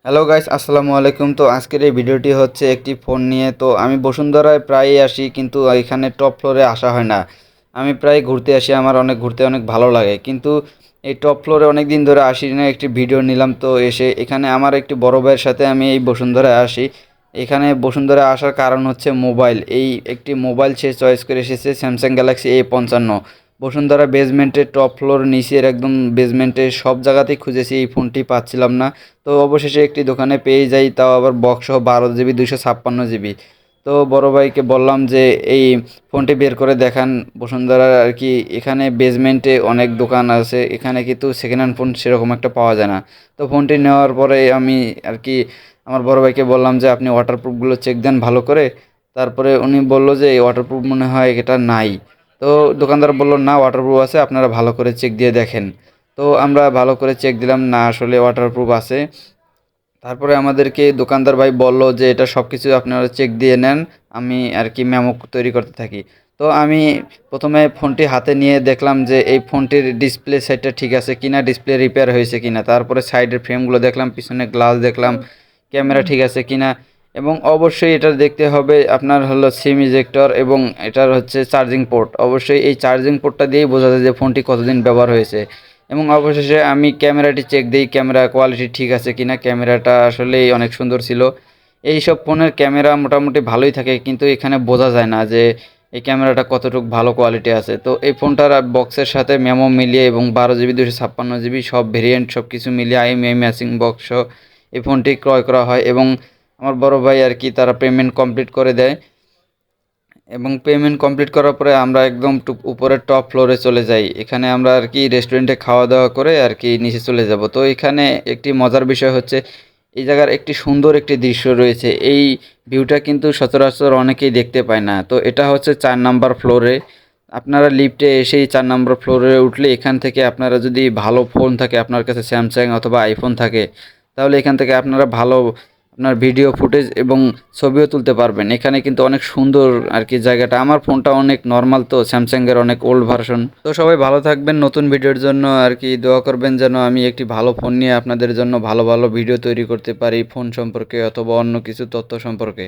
Hello guys, আসসালামু আলাইকুম। তো আজকের এই ভিডিওটি হচ্ছে একটি ফোন নিয়ে। তো আমি বসুন্ধরায় প্রায়ই আসি, কিন্তু এখানে টপ ফ্লোরে আসা হয় না। আমি প্রায় ঘুরতে আসি, আমার ঘুরতে অনেক ভালো লাগে, কিন্তু এই টপ ফ্লোরে অনেক দিন ধরে আসি না। একটি ভিডিও নিলাম, তো এসে এখানে আমার একটি বড় ভাইয়ের সাথে আমি এই বসুন্ধরায় আসি। এখানে বসুন্ধরায় আসার কারণ হচ্ছে মোবাইল। এই একটি মোবাইল সে চয়েস করে এসেছে, স্যামসাং গ্যালাক্সি A55। বসুন্ধরা বেসমেন্টের টপ ফ্লোর, নিচের একদম বেসমেন্টে সব জায়গাতেই খুঁজেছি, এই ফোনটি পাচ্ছিলাম না। তো অবশেষে একটি দোকানে পেয়ে যাই, তাও আবার বক্স সহ 12 জিবি 256 জিবি। তো বড় ভাইকে বললাম যে এই ফোনটি বের করে দেখান বসুন্ধরার আর কি। এখানে বেসমেন্টে অনেক দোকান আছে, এখানে কিন্তু সেকেন্ড হ্যান্ড ফোন সেরকম একটা পাওয়া যায় না। তো ফোনটি নেওয়ার পরে আমি আর কি আমার বড় ভাইকে বললাম যে আপনি ওয়াটারপ্রুফগুলো চেক দেন ভালো করে। তারপরে উনি বলল যে এই ওয়াটারপ্রুফ মনে হয় এটা নাই। তো দোকানদার বলল না, ওয়াটারপ্রুফ আছে, আপনারা ভালো করে চেক দিয়ে দেখেন। তো আমরা ভালো করে চেক দিলাম, না আসলে ওয়াটারপ্রুফ আছে। তারপরে আমাদেরকে দোকানদার ভাই বলল যে এটা সব কিছু আপনারা চেক দিয়ে নেন, আমি আর কি মেমো তৈরি করতে থাকি। তো আমি প্রথমে ফোনটি হাতে নিয়ে দেখলাম যে এই ফোনটির ডিসপ্লে সাইডটা ঠিক আছে কিনা, ডিসপ্লে রিপেয়ার হয়েছে কিনা। তারপরে সাইডের ফ্রেমগুলো দেখলাম, পিছনে গ্লাস দেখলাম, ক্যামেরা ঠিক আছে কিনা। এবং অবশ্যই এটা দেখতে হবে আপনার হলো সিম ইজেক্টর, এবং এটার হচ্ছে চার্জিং পোর্ট। অবশ্যই এই চার্জিং পোর্টটা দিয়েই বোঝা যায় যে ফোনটি কতদিন ব্যবহার হয়েছে। এবং অবশেষে আমি ক্যামেরাটি চেক দিই, ক্যামেরা কোয়ালিটি ঠিক আছে কিনা। ক্যামেরাটা আসলেই অনেক সুন্দর ছিল। এইসব ফোনের ক্যামেরা মোটামুটি ভালোই থাকে, কিন্তু এখানে বোঝা যায় না যে এই ক্যামেরাটা কতটুকু ভালো কোয়ালিটি আছে। তো এই ফোনটার বক্সের সাথে মেমো মিলিয়ে এবং 12 জিবি 256 জিবি সব ভেরিয়েন্ট সব কিছু মিলিয়ে IMEI ম্যাচিং বক্স এই ফোনটি ক্রয় করা হয়। এবং আমার বড় ভাই আর কি তারা পেমেন্ট কমপ্লিট করে দেয়। এবং পেমেন্ট কমপ্লিট করার পরে আমরা একদম উপরের টপ ফ্লোরে চলে যাই। এখানে আমরা আর কি রেস্টুরেন্টে খাওয়া দাওয়া করে আর কি নিচে চলে যাব। তো এখানে একটি মজার বিষয় হচ্ছে এই জায়গার একটি সুন্দর একটি দৃশ্য রয়েছে। এই ভিউটা কিন্তু সচরাচর অনেকেই দেখতে পায় না। তো এটা হচ্ছে 4 নাম্বার ফ্লোরে। আপনারা লিফটে এসেই 4 নাম্বার ফ্লোরে উঠলে এখান থেকে আপনারা যদি ভালো ফোন থাকে, আপনার কাছে স্যামসাং অথবা আইফোন থাকে, তাহলে এখান থেকে আপনারা ভালো আপনার ভিডিও ফুটেজ এবং ছবিও তুলতে পারবেন। এখানে কিন্তু অনেক সুন্দর আর কি জায়গাটা। আমার ফোনটা অনেক নর্মাল, তো স্যামসাংয়ের অনেক ওল্ড ভার্সন। তো সবাই ভালো থাকবেন, নতুন ভিডিওর জন্য আর কি দোয়া করবেন যেন আমি একটি ভালো ফোন নিয়ে আপনাদের জন্য ভালো ভালো ভিডিও তৈরি করতে পারি, ফোন সম্পর্কে অথবা অন্য কিছু তথ্য সম্পর্কে।